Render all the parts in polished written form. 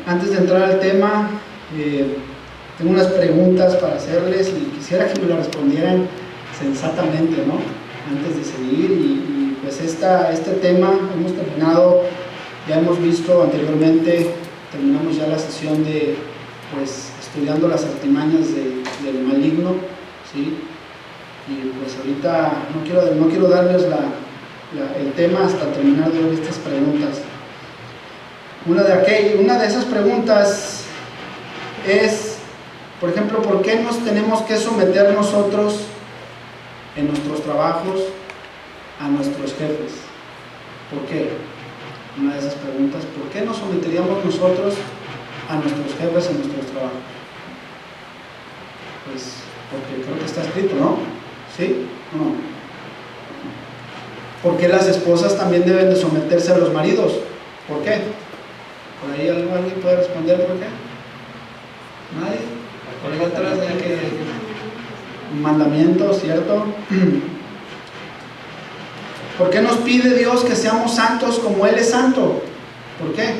antes de entrar al tema, tengo unas preguntas para hacerles y quisiera que me lo respondieran sensatamente, ¿no? Antes de seguir. Y pues este tema hemos terminado, ya hemos visto anteriormente, terminamos ya la sesión de, pues, estudiando las artimañas del maligno, ¿sí? Y pues ahorita no quiero darles el tema hasta terminar de ver estas preguntas. Una de esas preguntas es, por ejemplo, ¿por qué nos tenemos que someter nosotros en nuestros trabajos a nuestros jefes? ¿Por qué? Una de esas preguntas, ¿por qué nos someteríamos nosotros a nuestros jefes en nuestros trabajos? Pues porque creo que está escrito, ¿no? ¿Sí o no? ¿Por qué las esposas también deben de someterse a los maridos? ¿Por qué? ¿Por ahí alguien puede responder por qué? ¿Nadie? Por ahí atrás de que un mandamiento, ¿cierto? ¿Por qué nos pide Dios que seamos santos como Él es santo? ¿Por qué?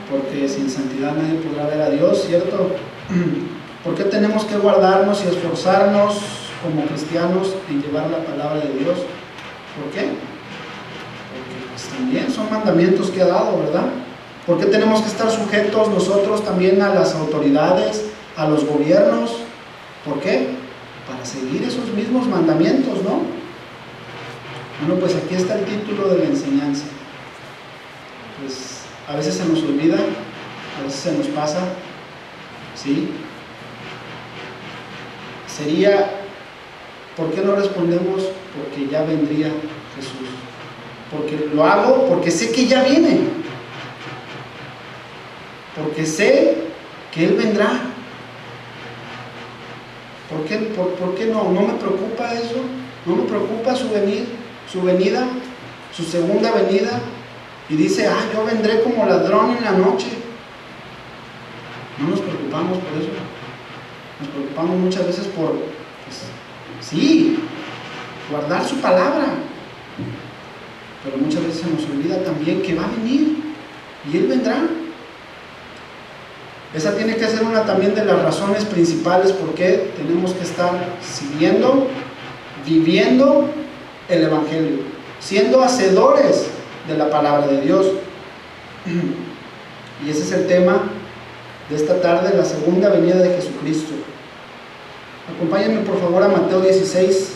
Porque sin santidad nadie podrá ver a Dios, ¿cierto? ¿Por qué tenemos que guardarnos y esforzarnos como cristianos en llevar la palabra de Dios? ¿Por qué? Porque pues también son mandamientos que ha dado, ¿verdad? ¿Por qué tenemos que estar sujetos nosotros también a las autoridades, a los gobiernos? ¿Por qué? Para seguir esos mismos mandamientos, ¿no? Bueno, pues aquí está el título de la enseñanza. Pues a veces se nos olvida, a veces se nos pasa, ¿sí? Sería, ¿por qué no respondemos? Porque ya vendría Jesús. Porque lo hago porque sé que ya viene. Porque sé que Él vendrá. ¿Por qué no? ¿No me preocupa eso? ¿No me preocupa su venida, su segunda venida? Y dice, yo vendré como ladrón en la noche. No nos preocupamos por eso. Nos preocupamos muchas veces por, pues, sí, guardar su palabra. Pero muchas veces se nos olvida también que va a venir y Él vendrá. Esa tiene que ser una también de las razones principales por qué tenemos que estar siguiendo, viviendo el Evangelio, siendo hacedores de la palabra de Dios. Y ese es el tema de esta tarde, la segunda venida de Jesucristo. Acompáñenme por favor a Mateo 16.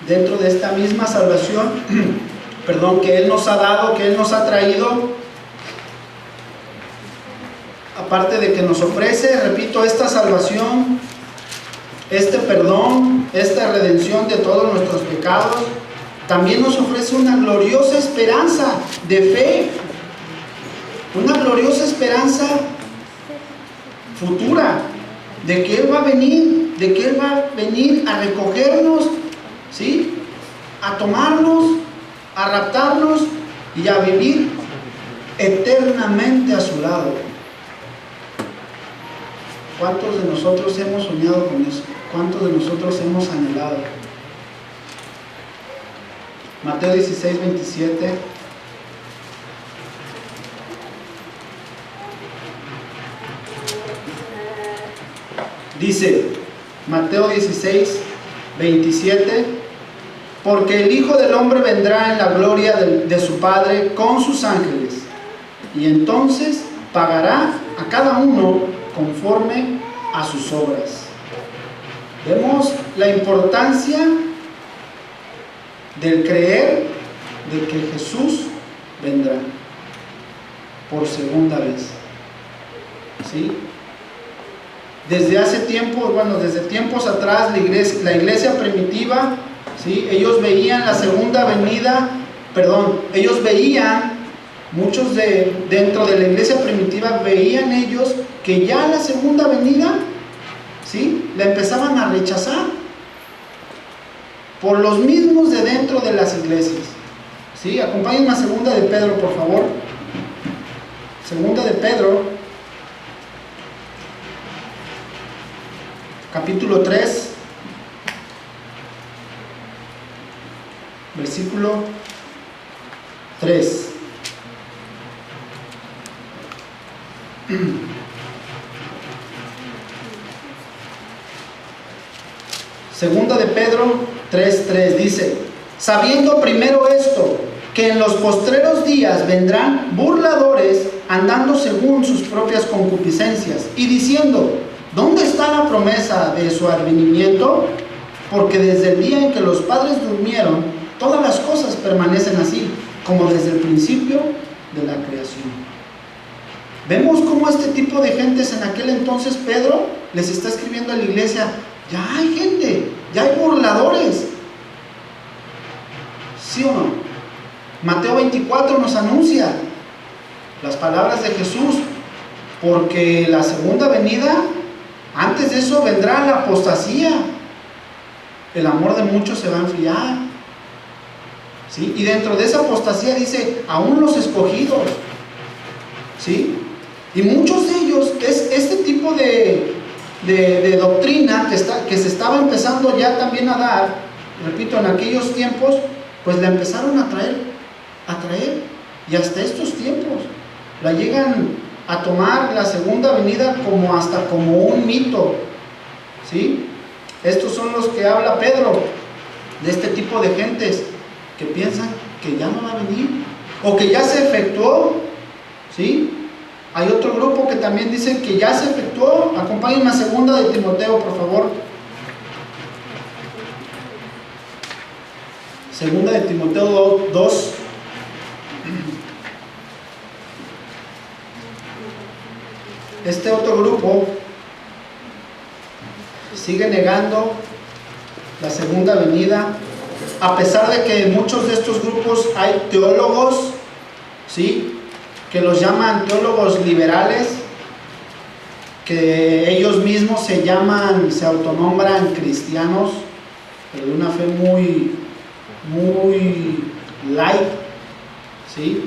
Dentro de esta misma salvación, que Él nos ha dado, que Él nos ha traído, aparte de que nos ofrece, repito, esta salvación, este perdón, esta redención de todos nuestros pecados, también nos ofrece una gloriosa esperanza de fe, una gloriosa esperanza futura, de que Él va a venir, a recogernos, ¿sí? A tomarnos, a raptarnos y a vivir eternamente a su lado. ¿Cuántos de nosotros hemos soñado con eso? ¿Cuántos de nosotros hemos anhelado? Mateo 16, 27. Dice, Mateo 16, 27, porque el Hijo del Hombre vendrá en la gloria de su Padre con sus ángeles, y entonces pagará a cada uno conforme a sus obras. Vemos la importancia del creer de que Jesús vendrá por segunda vez, ¿sí? Desde hace tiempo, desde tiempos atrás, la iglesia primitiva, ¿sí? Ellos veían la segunda venida, ellos veían, muchos dentro de la iglesia primitiva veían ellos que ya la segunda venida, ¿sí? La empezaban a rechazar por los mismos de dentro de las iglesias, ¿sí? Acompáñenme a segunda de Pedro, por favor. Segunda de Pedro, capítulo 3. versículo 3. Segunda de Pedro 3:3 dice: sabiendo primero esto, que en los postreros días vendrán burladores, andando según sus propias concupiscencias, y diciendo: ¿dónde está la promesa de su advenimiento? Porque desde el día en que los padres durmieron, todas las cosas permanecen así, como desde el principio de la creación. Vemos cómo este tipo de gentes en aquel entonces Pedro les está escribiendo a la iglesia: ya hay gente, ya hay burladores. ¿Sí o no? Mateo 24 nos anuncia las palabras de Jesús: porque la segunda venida, antes de eso vendrá la apostasía, el amor de muchos se va a enfriar, ¿sí? Y dentro de esa apostasía dice: aún los escogidos, ¿sí? Y muchos de ellos, es este tipo de doctrina que se estaba empezando ya también a dar, repito, en aquellos tiempos, pues la empezaron a traer, y hasta estos tiempos la llegan a tomar la segunda venida como un mito, ¿sí? Estos son los que habla Pedro, de este tipo de gentes que piensan que ya no va a venir, o que ya se efectuó, ¿sí? Hay otro grupo que también dicen que ya se efectuó. Acompáñenme a segunda de Timoteo, por favor. Segunda de Timoteo 2. Este otro grupo sigue negando la segunda venida, a pesar de que en muchos de estos grupos hay teólogos, ¿sí?, que los llaman teólogos liberales, que ellos mismos se autonombran cristianos, pero de una fe muy light, ¿sí?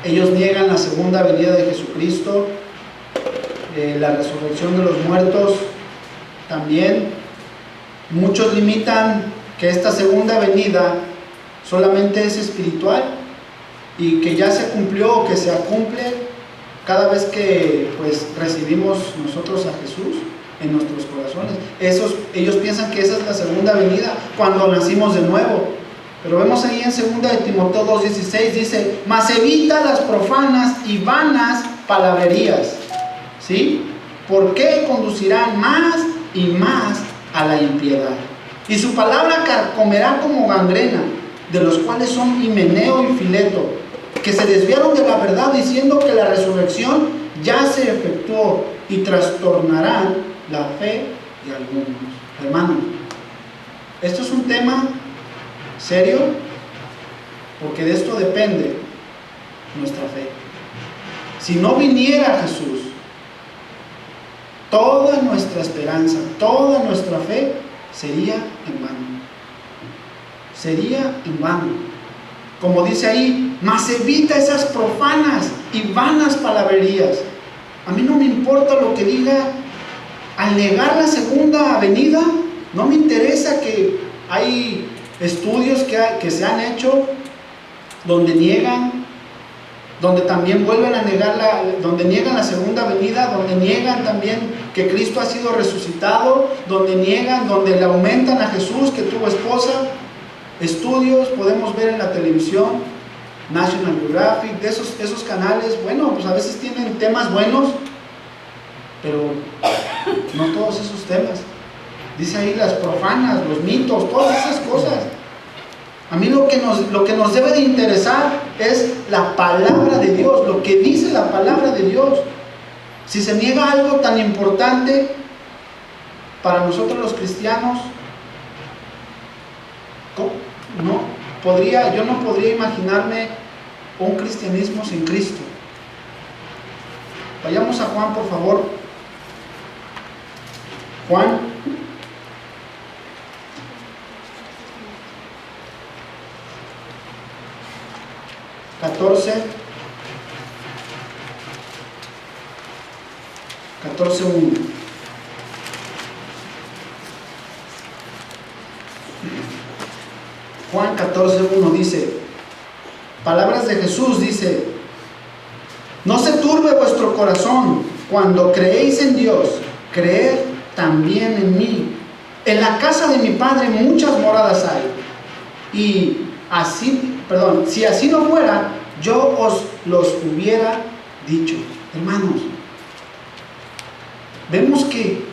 Ellos niegan la segunda venida de Jesucristo, la resurrección de los muertos también. Muchos limitan que esta segunda venida solamente es espiritual y que ya se cumplió o que se cumple cada vez que pues recibimos nosotros a Jesús en nuestros corazones. Ellos piensan que esa es la segunda venida cuando nacimos de nuevo. Pero vemos ahí en 2 de Timoteo 2:16, dice: mas evita las profanas y vanas palabrerías, ¿sí? Porque conducirán más y más a la impiedad, y su palabra carcomerá como gangrena, de los cuales son Himeneo y Fileto, que se desviaron de la verdad diciendo que la resurrección ya se efectuó, y trastornarán la fe de algunos. Hermanos, esto es un tema serio, porque de esto depende nuestra fe. Si no viniera Jesús, toda nuestra esperanza, toda nuestra fe sería en vano. Sería en vano. Como dice ahí: mas evita esas profanas y vanas palabrerías. A mí no me importa lo que diga al negar la segunda venida. No me interesa que hay estudios que se han hecho donde niegan, donde también vuelven a negar donde niegan la segunda venida, donde niegan también que Cristo ha sido resucitado, donde le aumentan a Jesús que tuvo esposa. Estudios podemos ver en la televisión, National Geographic, de esos canales. Bueno, pues a veces tienen temas buenos, pero no todos esos temas. Dice ahí las profanas, los mitos, todas esas cosas. A mí lo que nos debe de interesar es la palabra de Dios, lo que dice la palabra de Dios. Si se niega algo tan importante para nosotros los cristianos, yo no podría imaginarme un cristianismo sin Cristo. Vayamos a Juan, por favor. Juan 14:1. Juan 14:1 dice, palabras de Jesús, dice: no se turbe vuestro corazón, cuando creéis en Dios, creed también en mí. En la casa de mi Padre muchas moradas hay, y si así no fuera, yo os los hubiera dicho. Hermanos, vemos que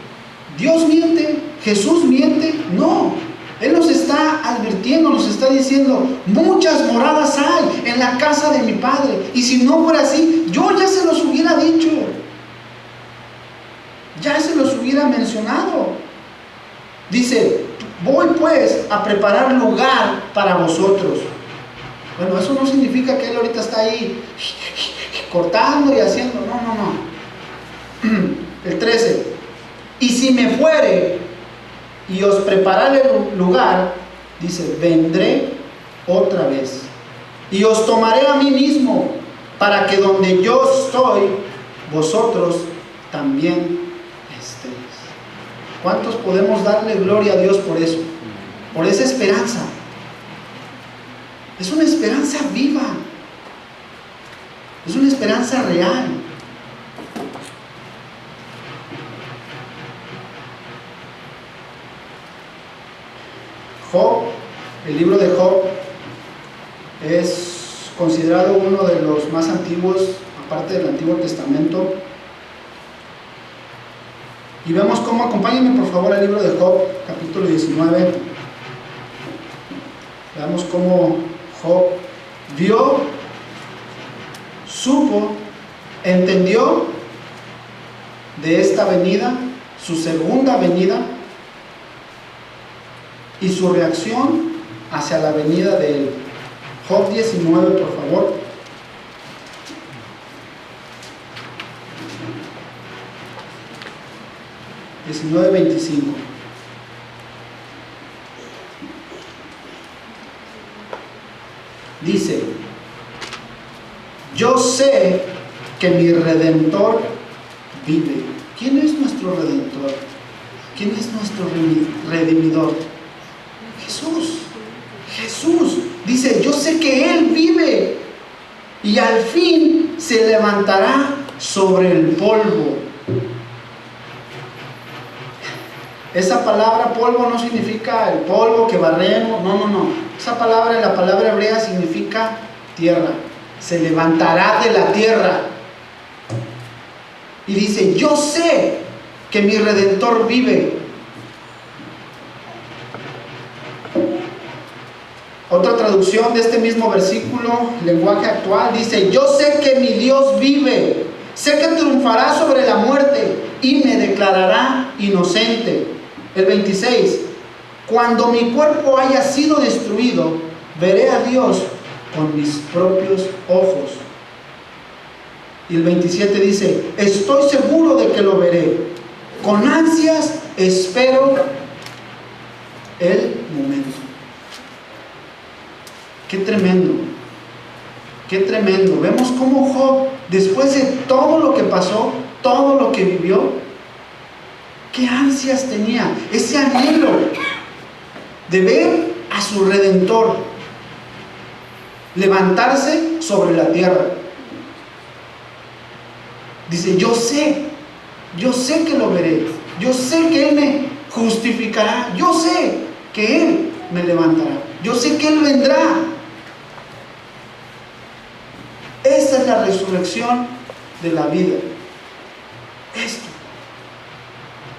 Dios miente, Jesús miente. No, Él nos está advirtiendo, nos está diciendo: muchas moradas hay en la casa de mi Padre, y si no fuera así, yo ya se los hubiera dicho, ya se los hubiera mencionado. Dice: voy pues a preparar lugar para vosotros. Bueno, eso no significa que Él ahorita está ahí cortando y haciendo. No. El 13: y si me fuere y os prepararé lugar, dice, vendré otra vez y os tomaré a mí mismo, para que donde yo estoy, vosotros también estéis. ¿Cuántos podemos darle gloria a Dios por eso? Por esa esperanza. Es una esperanza viva, es una esperanza real. Job, el libro de Job es considerado uno de los más antiguos, aparte del Antiguo Testamento. Y vemos cómo, acompáñenme por favor al libro de Job, capítulo 19. Veamos cómo Job vio, supo, entendió de esta venida, su segunda venida, y su reacción hacia la venida de Él. Job 19, por favor. Job 19:25. Dice: yo sé que mi Redentor vive. ¿Quién es nuestro Redentor? ¿Quién es nuestro Redimidor? Jesús. Dice: yo sé que Él vive y al fin se levantará sobre el polvo. Esa palabra polvo no significa el polvo que barremos, no. Esa palabra, la palabra hebrea, significa tierra. Se levantará de la tierra. Y dice: yo sé que mi Redentor vive. Otra traducción de este mismo versículo, lenguaje actual, dice: yo sé que mi Dios vive, sé que triunfará sobre la muerte y me declarará inocente. El 26: cuando mi cuerpo haya sido destruido, veré a Dios con mis propios ojos. Y el 27 dice: estoy seguro de que lo veré, con ansias espero el momento. Qué tremendo, qué tremendo. Vemos cómo Job, después de todo lo que pasó, todo lo que vivió, qué ansias tenía, ese anhelo de ver a su Redentor levantarse sobre la tierra. Dice: yo sé que lo veré, yo sé que Él me justificará, yo sé que Él me levantará, yo sé que Él vendrá. Esa es la resurrección de la vida. Esto.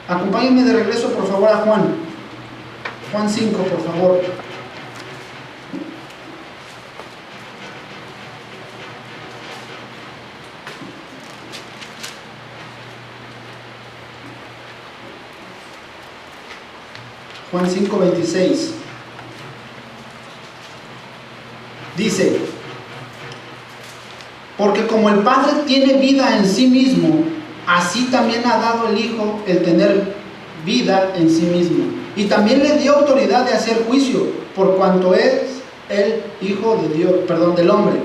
Acompáñenme de regreso por favor a Juan 5, por favor. Juan 5:26 dice: porque como el Padre tiene vida en sí mismo, así también ha dado el Hijo el tener vida en sí mismo. Y también le dio autoridad de hacer juicio, por cuanto es el Hijo de Dios, del hombre.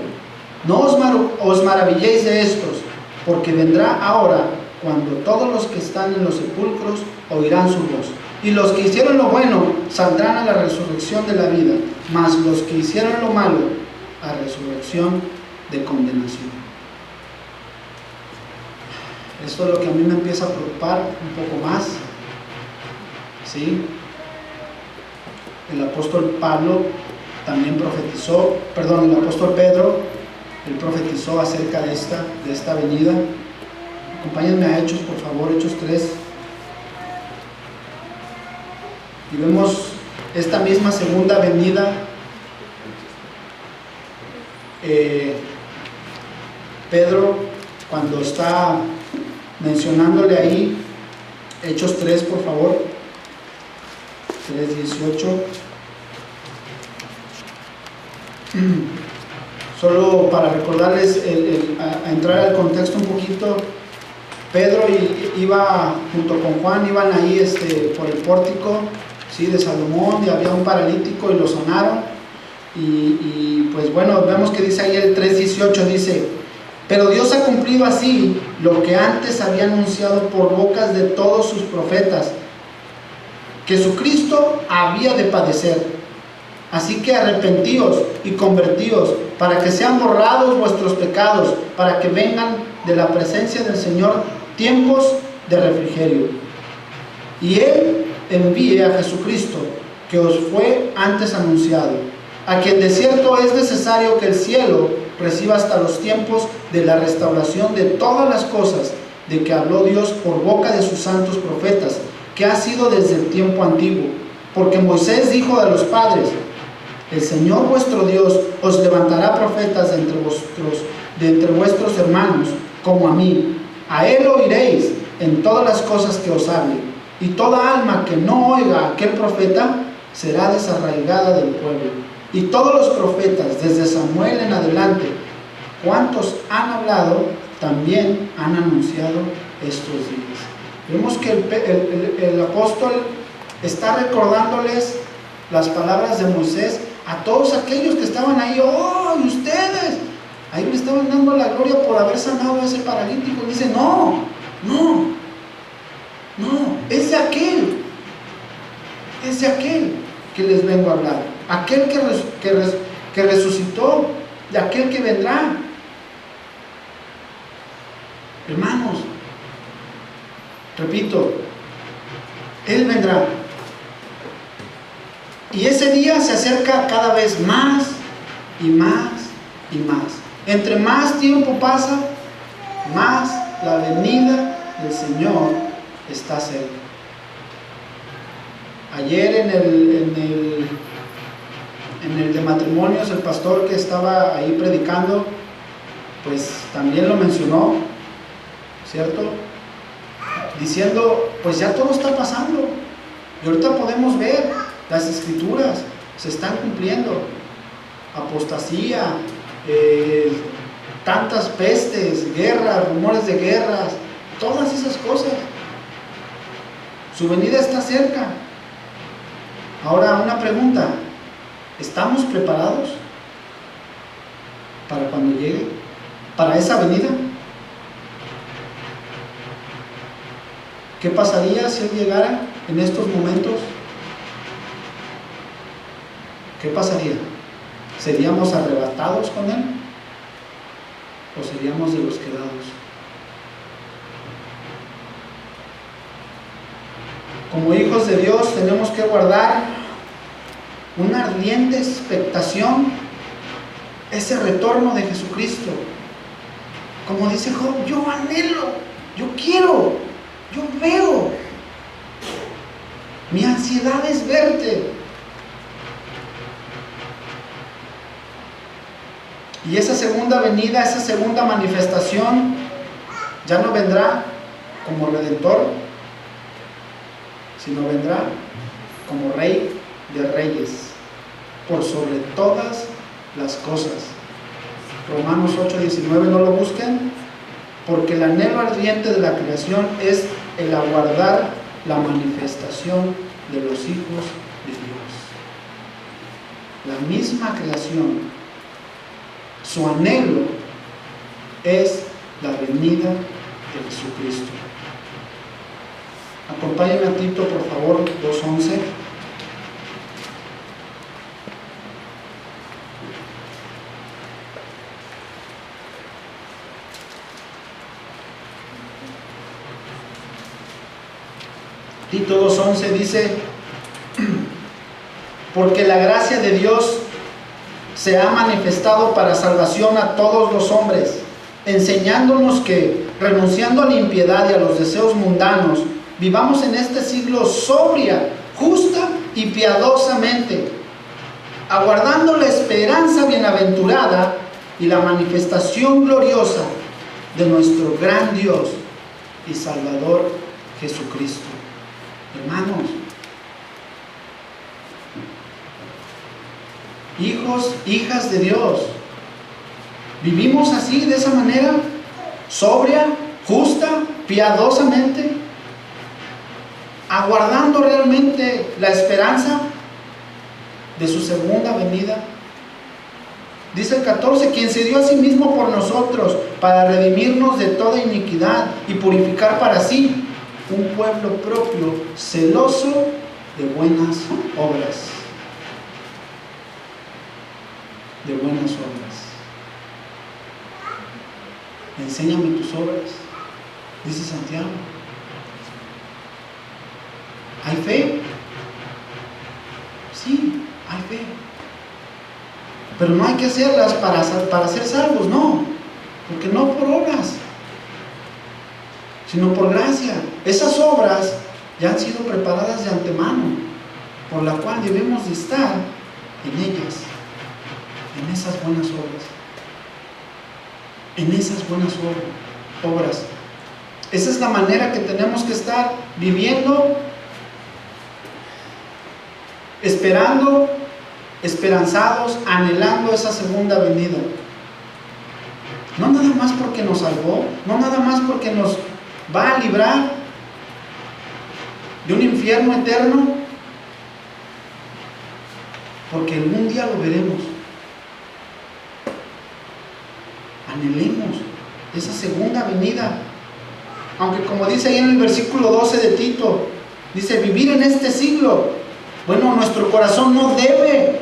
No os maravilléis de estos, porque vendrá ahora cuando todos los que están en los sepulcros oirán su voz. Y los que hicieron lo bueno saldrán a la resurrección de la vida, mas los que hicieron lo malo a resurrección de condenación. Esto es lo que a mí me empieza a preocupar un poco más, ¿sí? El apóstol Pablo también profetizó, el apóstol Pedro, él profetizó acerca de esta venida. Acompáñenme a Hechos, por favor, Hechos 3. Y vemos esta misma segunda venida. Pedro, cuando está mencionándole ahí, Hechos 3, por favor, 3:18. Solo para recordarles, a entrar al contexto un poquito, Pedro iba junto con Juan, iban ahí por el pórtico, ¿sí?, de Salomón, y había un paralítico y lo sanaron. Y pues bueno, vemos que dice ahí el 3:18, dice: pero Dios ha cumplido así lo que antes había anunciado por bocas de todos sus profetas, que su Cristo había de padecer. Así que arrepentíos y convertíos, para que sean borrados vuestros pecados, para que vengan de la presencia del Señor tiempos de refrigerio. Y Él envíe a Jesucristo, que os fue antes anunciado, a quien de cierto es necesario que el cielo reciba hasta los tiempos de la restauración de todas las cosas, de que habló Dios por boca de sus santos profetas, que ha sido desde el tiempo antiguo. Porque Moisés dijo a los padres: el Señor vuestro Dios os levantará profetas de entre vuestros hermanos, como a mí. A Él oiréis en todas las cosas que os hable. Y toda alma que no oiga a aquel profeta será desarraigada del pueblo. Y todos los profetas, desde Samuel en adelante, cuantos han hablado, también han anunciado estos días. Vemos que el apóstol está recordándoles las palabras de Moisés a todos aquellos que estaban ahí. ¡Oh, y ustedes! Ahí le estaban dando la gloria por haber sanado a ese paralítico. Y dice: no, es de aquel que les vengo a hablar, aquel que resucitó, de aquel que vendrá. Hermanos, repito, Él vendrá. Y ese día se acerca cada vez más y más y más. Entre más tiempo pasa, más la venida del Señor está cerca. Ayer en el de matrimonios, el pastor que estaba ahí predicando, pues también lo mencionó, ¿cierto? Diciendo, pues ya todo está pasando. Y ahorita podemos ver, las escrituras se están cumpliendo. Apostasía, tantas pestes, guerras, rumores de guerras, todas esas cosas. Su venida está cerca. Ahora, una pregunta: ¿estamos preparados para cuando llegue? ¿Para esa venida? ¿Qué pasaría si Él llegara en estos momentos? ¿Qué pasaría? ¿Seríamos arrebatados con Él? ¿O seríamos de los quedados? Como hijos de Dios tenemos que guardar una ardiente expectación, ese retorno de Jesucristo. Como dice Job: yo anhelo, yo quiero, yo veo. Mi ansiedad es verte. Y esa segunda venida, esa segunda manifestación, ya no vendrá como Redentor, sino vendrá como Rey de Reyes, por sobre todas las cosas. Romanos 8:19, no lo busquen, porque el anhelo ardiente de la creación es el aguardar la manifestación de los hijos de Dios. La misma creación, su anhelo es la venida de Jesucristo. Acompáñenme a Tito, por favor, 2:11. Tito 2:11 dice: porque la gracia de Dios se ha manifestado para salvación a todos los hombres, enseñándonos que, renunciando a la impiedad y a los deseos mundanos, vivamos en este siglo sobria, justa y piadosamente, aguardando la esperanza bienaventurada y la manifestación gloriosa de nuestro gran Dios y Salvador Jesucristo. Hermanos, hijos, hijas de Dios, ¿vivimos así, de esa manera? Sobria, justa, piadosamente, aguardando realmente la esperanza de su segunda venida. Dice el 14: quien se dio a sí mismo por nosotros para redimirnos de toda iniquidad y purificar para sí un pueblo propio, celoso de buenas obras. De buenas obras. Enséñame tus obras, dice Santiago. ¿Hay fe? Sí, hay fe. Pero no hay que hacerlas para ser salvos, no. Porque no por obras, sino por gracia. Esas obras ya han sido preparadas de antemano, por la cual debemos de estar en ellas, en esas buenas obras. En esas buenas obras. Esa es la manera que tenemos que estar viviendo, esperando, esperanzados, anhelando esa segunda venida. No nada más porque nos salvó, no nada más porque nos va a librar de un infierno eterno, porque algún día lo veremos. Anhelemos esa segunda venida. Aunque, como dice ahí en el versículo 12 de Tito, dice: vivir en este siglo. Bueno, nuestro corazón no debe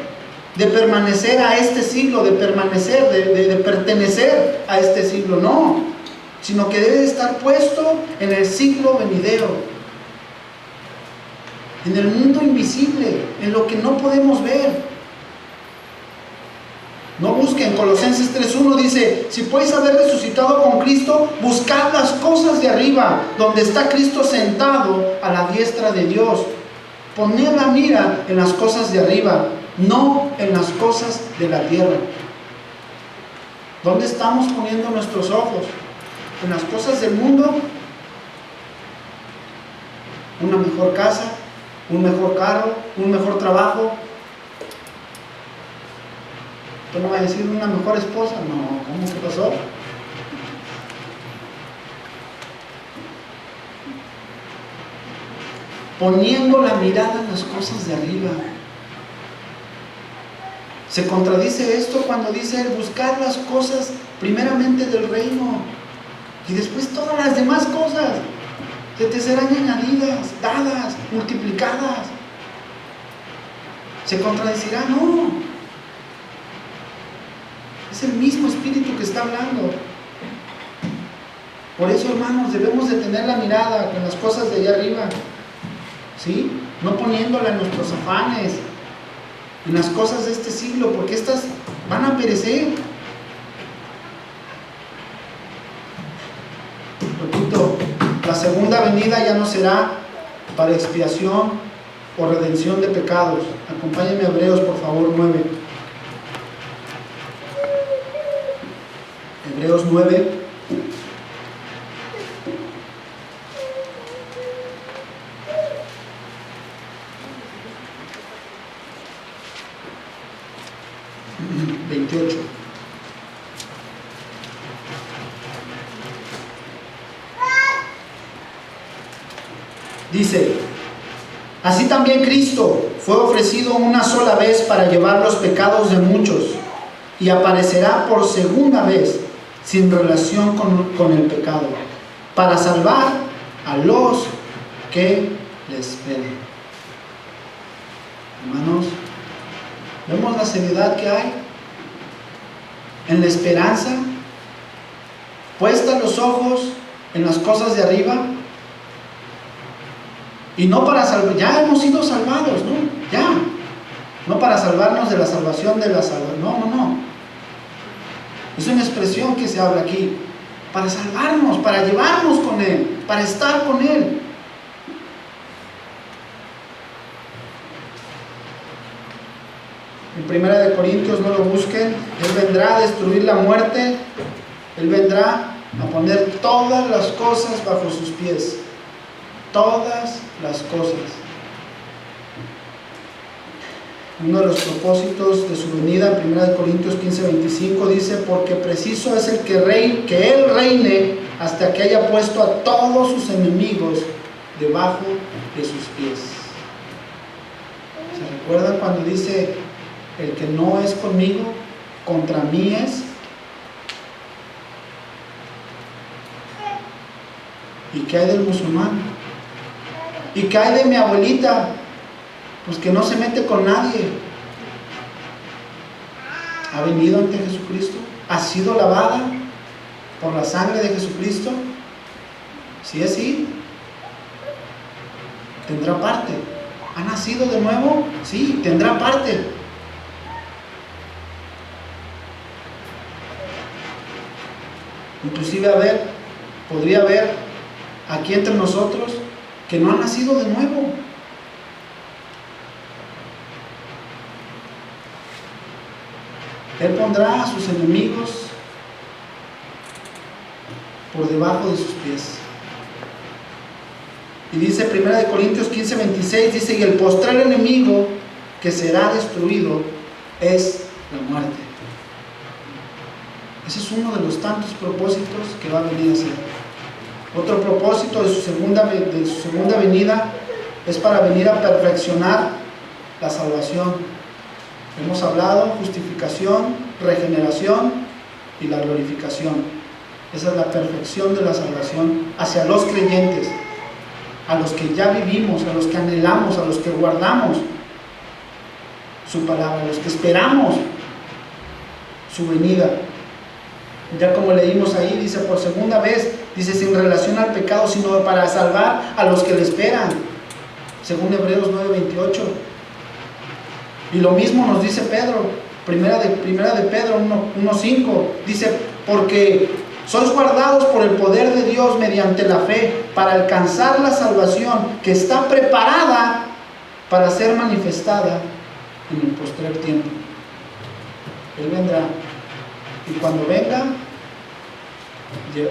de permanecer a este siglo, de pertenecer a este siglo, no, sino que debe de estar puesto en el siglo venidero, en el mundo invisible, en lo que no podemos ver. No busquen. Colosenses 3:1 dice: si podéis haber resucitado con Cristo, buscad las cosas de arriba, donde está Cristo sentado a la diestra de Dios. Poned la mira en las cosas de arriba, no en las cosas de la tierra. ¿Dónde estamos poniendo nuestros ojos? ¿En las cosas del mundo? ¿Una mejor casa? ¿Un mejor carro? ¿Un mejor trabajo? ¿Tú no vas a decir una mejor esposa? No, ¿cómo? ¿Qué pasó? Poniendo la mirada en las cosas de arriba. Se contradice esto cuando dice: buscar las cosas primeramente del reino, y después todas las demás cosas que te serán añadidas, dadas, multiplicadas. ¿Se contradecirá? No. Es el mismo Espíritu que está hablando. Por eso, hermanos, debemos de tener la mirada en las cosas de allá arriba, ¿sí? No poniéndola en nuestros afanes, en las cosas de este siglo, porque estas van a perecer. Repito, la segunda venida ya no será para expiación o redención de pecados. Acompáñenme a Hebreos, por favor, 9. Hebreos 9. Dice: así también Cristo fue ofrecido una sola vez para llevar los pecados de muchos, y aparecerá por segunda vez sin relación con el pecado, para salvar a los que le esperan. Hermanos, ¿vemos la seriedad que hay en la esperanza? Puesta los ojos en las cosas de arriba. Y no para salvar, ya hemos sido salvados, ¿no? Ya. No para salvarnos de la salvación de la salvación. No. Es una expresión que se habla aquí. Para salvarnos, para llevarnos con Él, para estar con Él. En 1 Corintios, no lo busquen, Él vendrá a destruir la muerte, Él vendrá a poner todas las cosas bajo sus pies. Todas las cosas. Uno de los propósitos de su venida, en 1 Corintios 15:25, dice: porque preciso es el que Él reine hasta que haya puesto a todos sus enemigos debajo de sus pies. ¿Se recuerdan cuando dice: el que no es conmigo, contra mí es? ¿Y qué hay del musulmán? ¿Y qué hay de mi abuelita? Pues que no se mete con nadie. ¿Ha venido ante Jesucristo? ¿Ha sido lavada por la sangre de Jesucristo? Si es así, tendrá parte. ¿Ha nacido de nuevo? Sí, tendrá parte. Inclusive podría haber aquí entre nosotros que no ha nacido de nuevo. Él pondrá a sus enemigos por debajo de sus pies. Y dice 1 Corintios 15:26, dice: y el postrer enemigo que será destruido es la muerte. Ese es uno de los tantos propósitos que va a venir a ser. Otro propósito de su segunda venida es para venir a perfeccionar la salvación. Hemos hablado: justificación, regeneración y la glorificación. Esa es la perfección de la salvación hacia los creyentes, a los que ya vivimos, a los que anhelamos, a los que guardamos su palabra, a los que esperamos su venida. Ya como leímos ahí, dice por segunda vez, dice sin relación al pecado, sino para salvar a los que le esperan, según Hebreos 9:28. Y lo mismo nos dice Pedro, primera de Pedro 1:5, dice: porque sois guardados por el poder de Dios mediante la fe, para alcanzar la salvación que está preparada para ser manifestada en el postrer tiempo. Él vendrá, y cuando venga,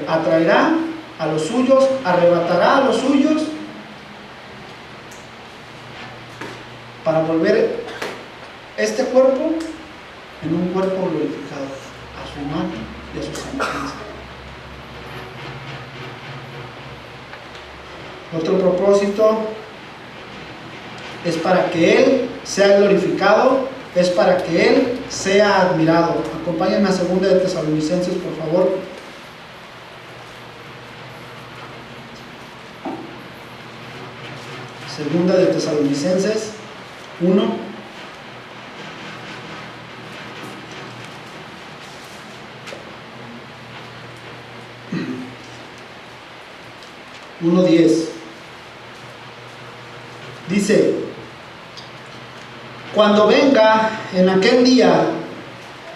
atraerá a los suyos, arrebatará a los suyos, para volver este cuerpo en un cuerpo glorificado, a su imagen y a su semejanza. Otro propósito es para que Él sea glorificado, es para que Él sea admirado. Acompáñenme a 2 de Tesalonicenses, por favor. Segunda de Tesalonicenses 1. Dice: cuando venga en aquel día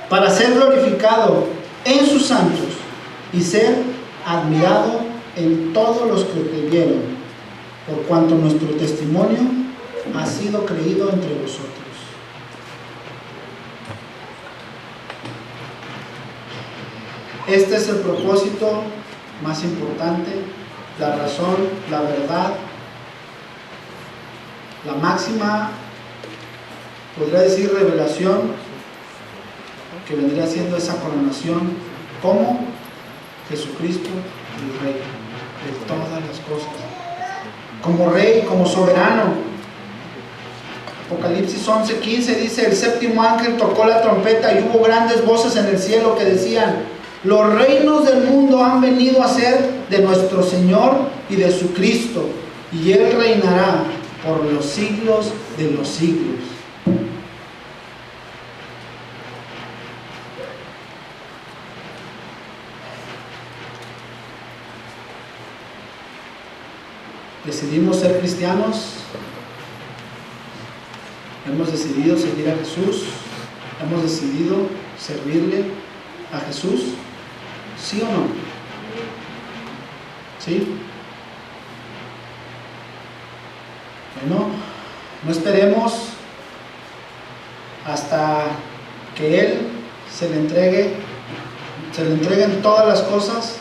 para ser glorificado en sus santos y ser admirado en todos los que creyeron, por cuanto nuestro testimonio ha sido creído entre vosotros. Este es el propósito más importante, la razón, la verdad, la máxima, podría decir, revelación, que vendría siendo esa coronación como Jesucristo, el Rey de todas las cosas, como Rey, como soberano. Apocalipsis 11:15 dice: el séptimo ángel tocó la trompeta y hubo grandes voces en el cielo que decían: los reinos del mundo han venido a ser de nuestro Señor y de su Cristo, y Él reinará por los siglos de los siglos. decidimos ser cristianos, hemos decidido seguir a Jesús, hemos decidido servirle a Jesús, ¿sí o no? ¿Sí? Bueno, no esperemos hasta que Él se le entreguen todas las cosas,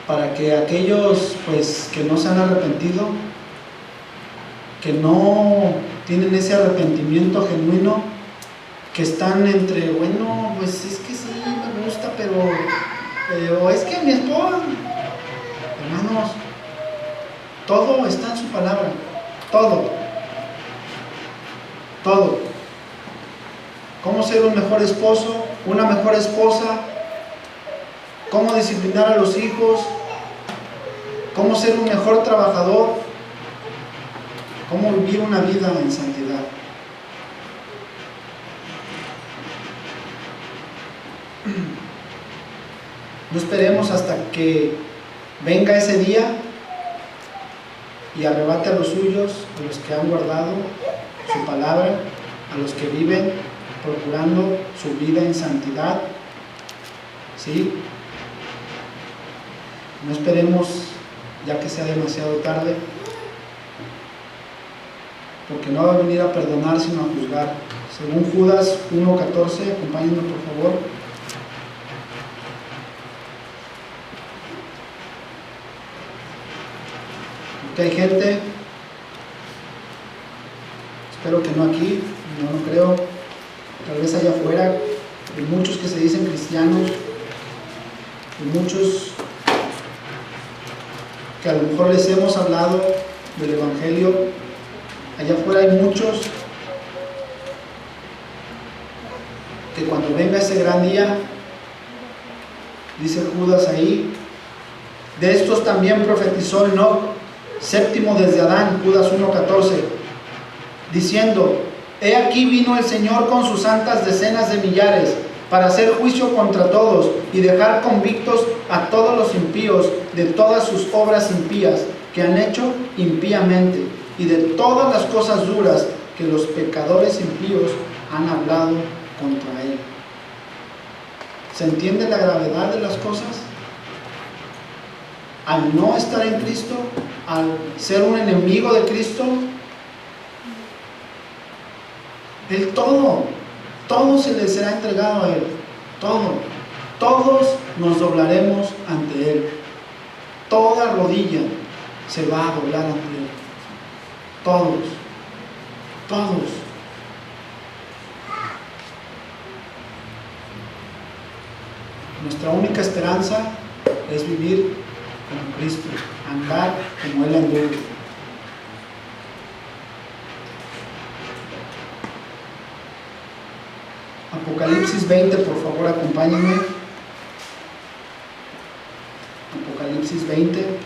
para que aquellos pues que no se han arrepentido, que no tienen ese arrepentimiento genuino, que están entre, bueno, pues es que sí me gusta, pero es que mi esposa, hermanos, todo está en su palabra, todo. Cómo ser un mejor esposo, una mejor esposa, cómo disciplinar a los hijos, cómo ser un mejor trabajador, cómo vivir una vida en santidad. No esperemos hasta que venga ese día y arrebate a los suyos, a los que han guardado su palabra, a los que viven procurando su vida en santidad. ¿Sí? No esperemos ya que sea demasiado tarde, porque no va a venir a perdonar sino a juzgar. Según Judas 1:14, acompáñenme por favor. Porque hay gente, espero que no aquí, no creo, tal vez allá afuera, hay muchos que se dicen cristianos, y muchos que a lo mejor les hemos hablado del Evangelio. Allá afuera hay muchos que cuando venga ese gran día, dice Judas ahí, de estos también profetizó Enoc, séptimo desde Adán, Judas 1:14, diciendo: he aquí vino el Señor con sus santas decenas de millares, para hacer juicio contra todos y dejar convictos a todos los impíos de todas sus obras impías que han hecho impíamente, y de todas las cosas duras que los pecadores impíos han hablado contra él. ¿Se entiende la gravedad de las cosas? Al no estar en Cristo, al ser un enemigo de Cristo, el todo se le será entregado a Él, todos nos doblaremos ante Él, toda rodilla se va a doblar ante Él, todos. Nuestra única esperanza es vivir como Cristo, andar como Él anduvo. Apocalipsis 20, por favor, acompáñenme. Apocalipsis 20.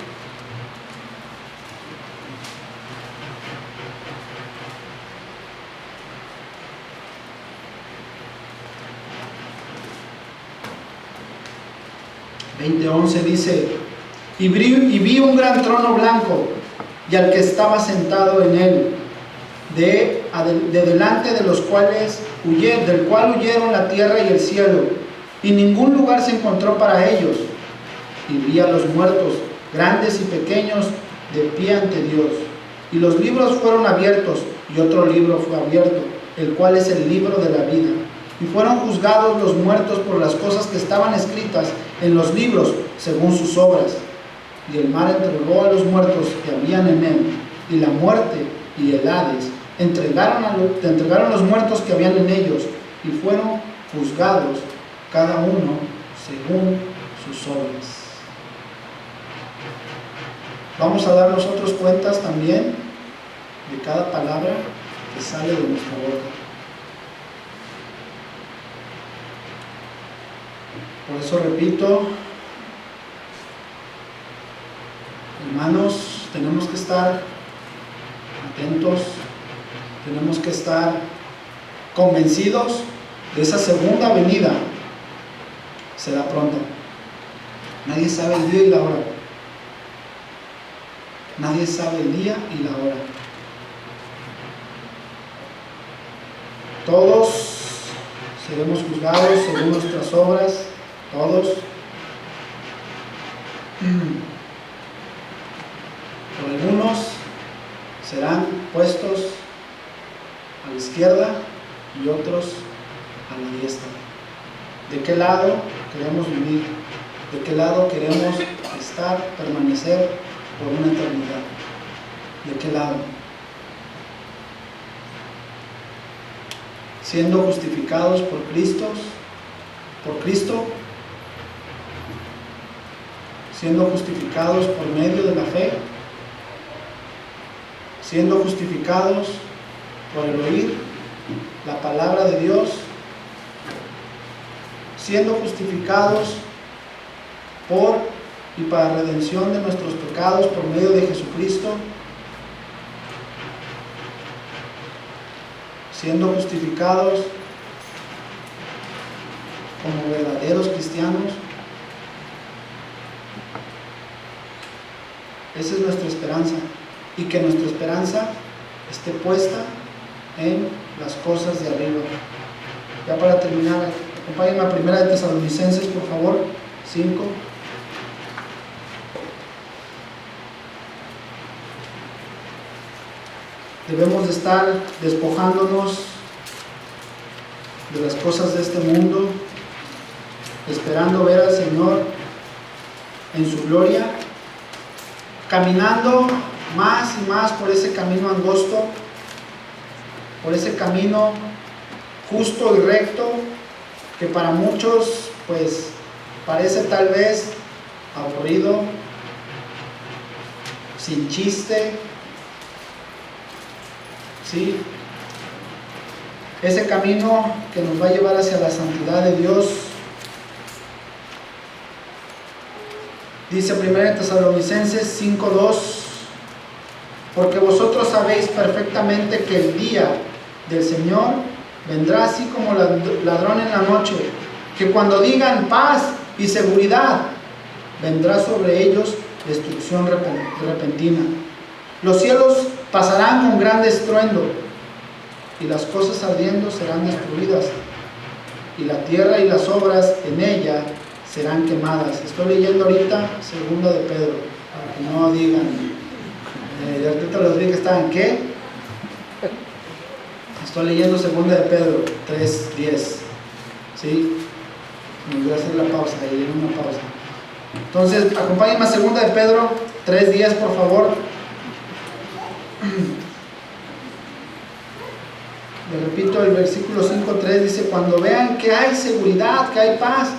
Dice: y vi un gran trono blanco y al que estaba sentado en él, de delante de los cuales del cual huyeron la tierra y el cielo, y ningún lugar se encontró para ellos. Y vi a los muertos, grandes y pequeños, de pie ante Dios. Y los libros fueron abiertos, y otro libro fue abierto, el cual es el libro de la vida. Y fueron juzgados los muertos por las cosas que estaban escritas en los libros, según sus obras. Y el mar entregó a los muertos que habían en él, y la muerte y el Hades entregaron los muertos que habían en ellos, y fueron juzgados cada uno según sus obras. Vamos a dar nosotros cuentas también de cada palabra que sale de nuestra boca. Por eso repito, hermanos, tenemos que estar atentos, tenemos que estar convencidos de esa segunda venida. Será pronto. Nadie sabe el día y la hora. Nadie sabe el día y la hora. Todos seremos juzgados según nuestras obras, todos. Por algunos serán puestos a la izquierda y otros a la diestra. ¿De qué lado queremos vivir? ¿De qué lado queremos estar, permanecer por una eternidad? ¿De qué lado? Siendo justificados por Cristo, siendo justificados por medio de la fe, siendo justificados por el oír la palabra de Dios, siendo justificados por y para redención de nuestros pecados por medio de Jesucristo, siendo justificados como verdaderos cristianos. Esa es nuestra esperanza, y que nuestra esperanza esté puesta en las cosas de arriba. Ya para terminar, acompáñenme a 1 de Tesalonicenses, por favor, 5. Debemos de estar despojándonos de las cosas de este mundo, esperando ver al Señor en su gloria, caminando más y más por ese camino angosto, por ese camino justo y recto, que para muchos pues parece tal vez aburrido, sin chiste, ¿sí? Ese camino que nos va a llevar hacia la santidad de Dios. Dice 1 Tesalonicenses 5:2: porque vosotros sabéis perfectamente que el día del Señor vendrá así como ladrón en la noche, que cuando digan paz y seguridad, vendrá sobre ellos destrucción repentina. Los cielos pasarán con gran estruendo, y las cosas ardiendo serán destruidas, y la tierra y las obras en ella serán quemadas. Estoy leyendo ahorita 2 de Pedro, para que no digan, ahorita los vi que estaban, ¿qué? Estoy leyendo 2 de Pedro 3:10, ¿sí? Me voy a hacer la pausa, ahí en una pausa. Entonces, acompáñenme a 2 de Pedro 3:10, por favor. Le repito, el versículo 5:3 dice: cuando vean que hay seguridad, que hay paz,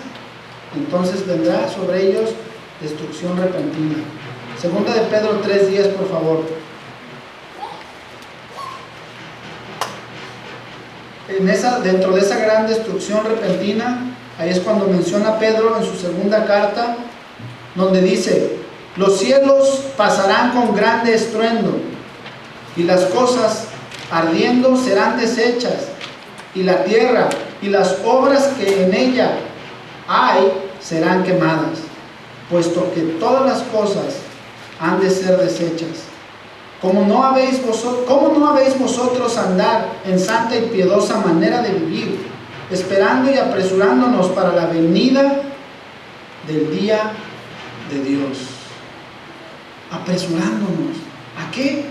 entonces vendrá sobre ellos destrucción repentina. 2 de Pedro 3:10, por favor. Dentro de esa gran destrucción repentina, ahí es cuando menciona Pedro en su segunda carta, donde dice: los cielos pasarán con grande estruendo, y las cosas ardiendo serán deshechas, y la tierra y las obras que en ella hay serán quemadas, puesto que todas las cosas han de ser deshechas. ¿Cómo no habéis vosotros andar en santa y piadosa manera de vivir, esperando y apresurándonos para la venida del día de Dios? Apresurándonos. ¿A qué?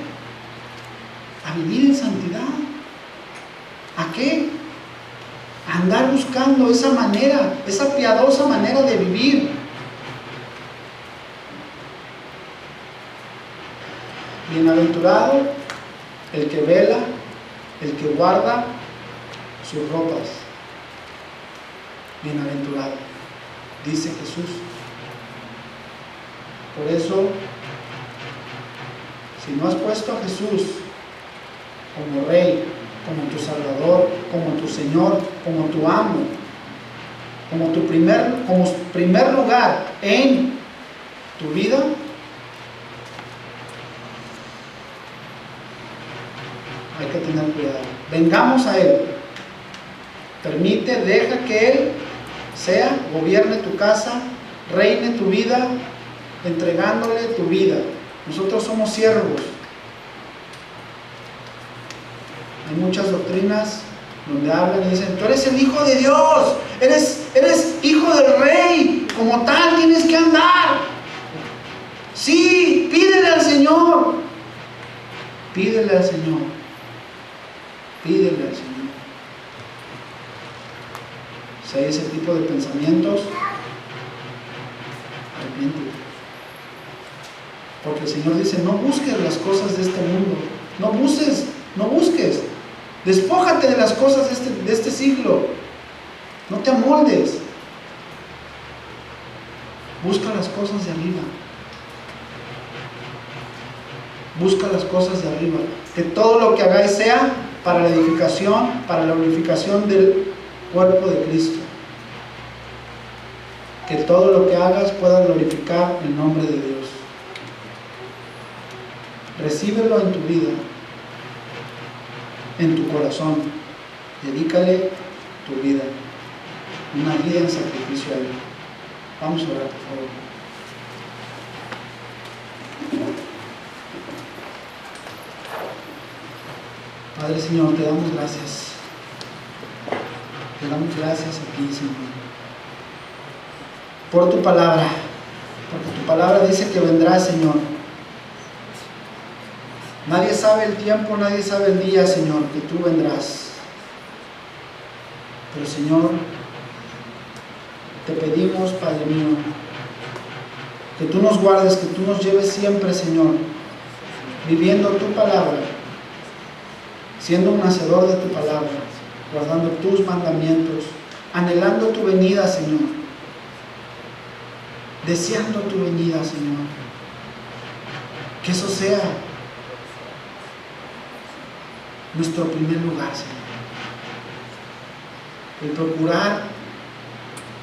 A vivir en santidad. ¿A qué? A andar buscando esa manera, esa piadosa manera de vivir. Bienaventurado el que vela, el que guarda sus ropas. Bienaventurado, dice Jesús. Por eso, si no has puesto a Jesús como Rey, como tu Salvador, como tu Señor, como tu amo, como primer lugar en tu vida, hay que tener cuidado. Vengamos a Él. Deja que Él gobierne tu casa, reine tu vida, entregándole tu vida. Nosotros somos siervos. Hay muchas doctrinas donde hablan y dicen: tú eres el Hijo de Dios, eres hijo del Rey, como tal tienes que andar. Sí, pídele al Señor. Pídele al Señor. Pídele al Señor. Si hay ese tipo de pensamientos, arrepiéntete. Porque el Señor dice: no busques las cosas de este mundo. No busques. Despójate de las cosas de este siglo. No te amoldes. Busca las cosas de arriba. Busca las cosas de arriba. Que todo lo que hagáis sea para la edificación, para la glorificación del cuerpo de Cristo. Que todo lo que hagas pueda glorificar el nombre de Dios. Recíbelo en tu vida, en tu corazón. Dedícale tu vida, una vida en sacrificio a Él. Vamos a orar, por favor. Padre Señor, te damos gracias. Te damos gracias a ti, Señor, por tu palabra, porque tu palabra dice que vendrás, Señor. Nadie sabe el tiempo, nadie sabe el día, Señor, que tú vendrás. Pero, Señor, te pedimos, Padre mío, que tú nos guardes, que tú nos lleves siempre, Señor, viviendo tu palabra, siendo un hacedor de tu palabra, guardando tus mandamientos, anhelando tu venida, Señor, deseando tu venida, Señor. Que eso sea nuestro primer lugar, Señor. El procurar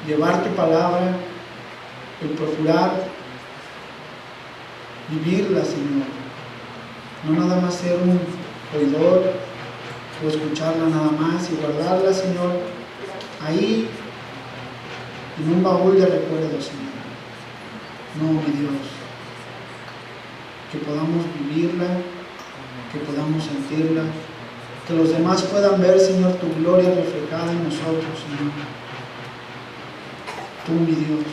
llevar tu palabra, el procurar vivirla, Señor. No nada más ser un oidor o escucharla nada más y guardarla, Señor, ahí en un baúl de recuerdos, Señor. No, mi Dios, que podamos vivirla, que podamos sentirla, que los demás puedan ver, Señor, tu gloria reflejada en nosotros, Señor. Tú, mi Dios,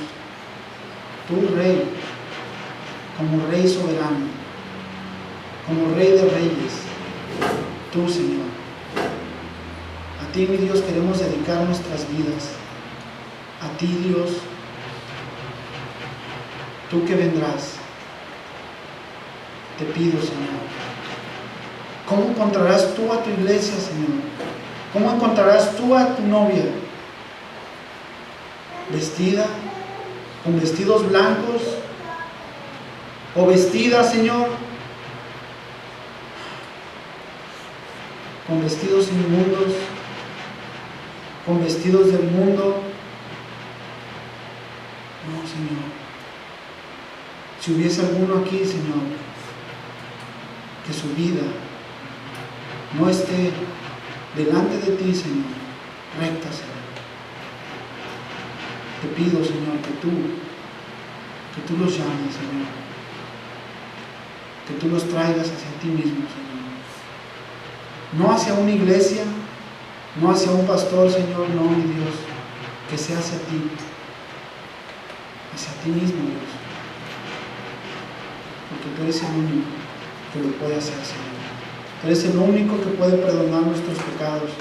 tú, Rey, como Rey soberano, como Rey de reyes, tú, Señor. A ti, mi Dios, queremos dedicar nuestras vidas. A ti, Dios, tú que vendrás. Te pido, Señor, ¿cómo encontrarás tú a tu iglesia, Señor? ¿Cómo encontrarás tú a tu novia? ¿Vestida con vestidos blancos? ¿O vestida, Señor, con vestidos inmundos, con vestidos del mundo? No, Señor. Si hubiese alguno aquí, Señor, que su vida no esté delante de ti, Señor, recta, Señor. Te pido, Señor, que tú los llames, Señor. Que tú los traigas hacia ti mismo, Señor. No hacia una iglesia, no hacia un pastor, Señor, no, mi Dios, que sea hacia ti mismo, Dios. Porque tú eres el único que lo puede hacer, Señor. Tú eres el único que puede perdonar nuestros pecados.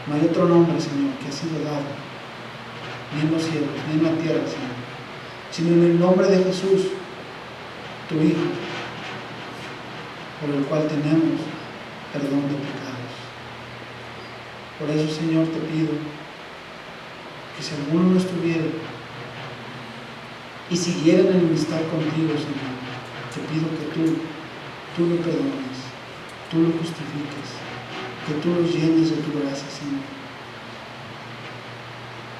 No hay otro nombre, Señor, que ha sido dado, ni en los cielos, ni en la tierra, Señor, sino en el nombre de Jesús, tu Hijo, por el cual tenemos perdón de pecados. Por eso, Señor, te pido que si alguno no estuviera y siguiera en enemistad contigo, Señor, te pido que tú lo perdones, tú lo justifiques, que tú los llenes de tu gracia, Señor.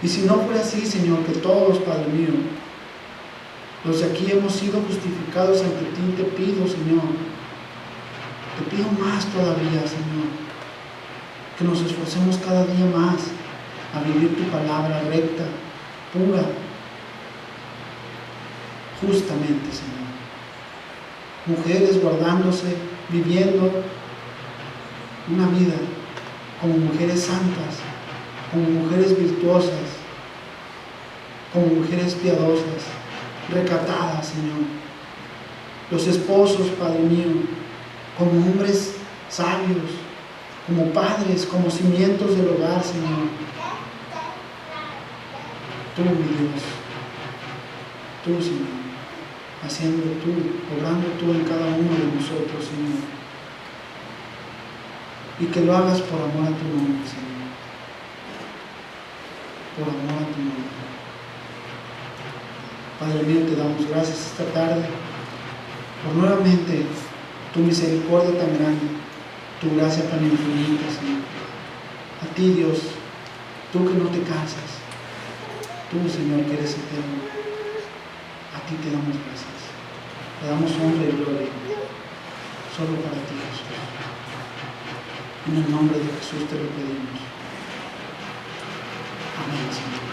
Y si no fuera así, Señor, que todos, Padre mío, los de aquí hemos sido justificados ante ti, te pido, Señor, te pido más todavía, Señor, que nos esforcemos cada día más a vivir tu palabra recta, pura, justamente, Señor. Mujeres guardándose, viviendo una vida como mujeres santas, como mujeres virtuosas, como mujeres piadosas, recatadas, Señor. Los esposos, Padre mío, como hombres sabios, como padres, como cimientos del hogar, Señor. Tú, mi Dios, tú, Señor, haciendo tú, obrando tú en cada uno de nosotros, Señor. Y que lo hagas por amor a tu nombre, Señor. Por amor a tu nombre. Padre mío, te damos gracias esta tarde por nuevamente tu misericordia tan grande, tu gracia tan infinita, Señor. A ti, Dios, tú que no te cansas, tú, Señor, que eres eterno, a ti te damos gracias, te damos honra y gloria, solo para ti, Jesús. En el nombre de Jesús te lo pedimos. Amén, Señor.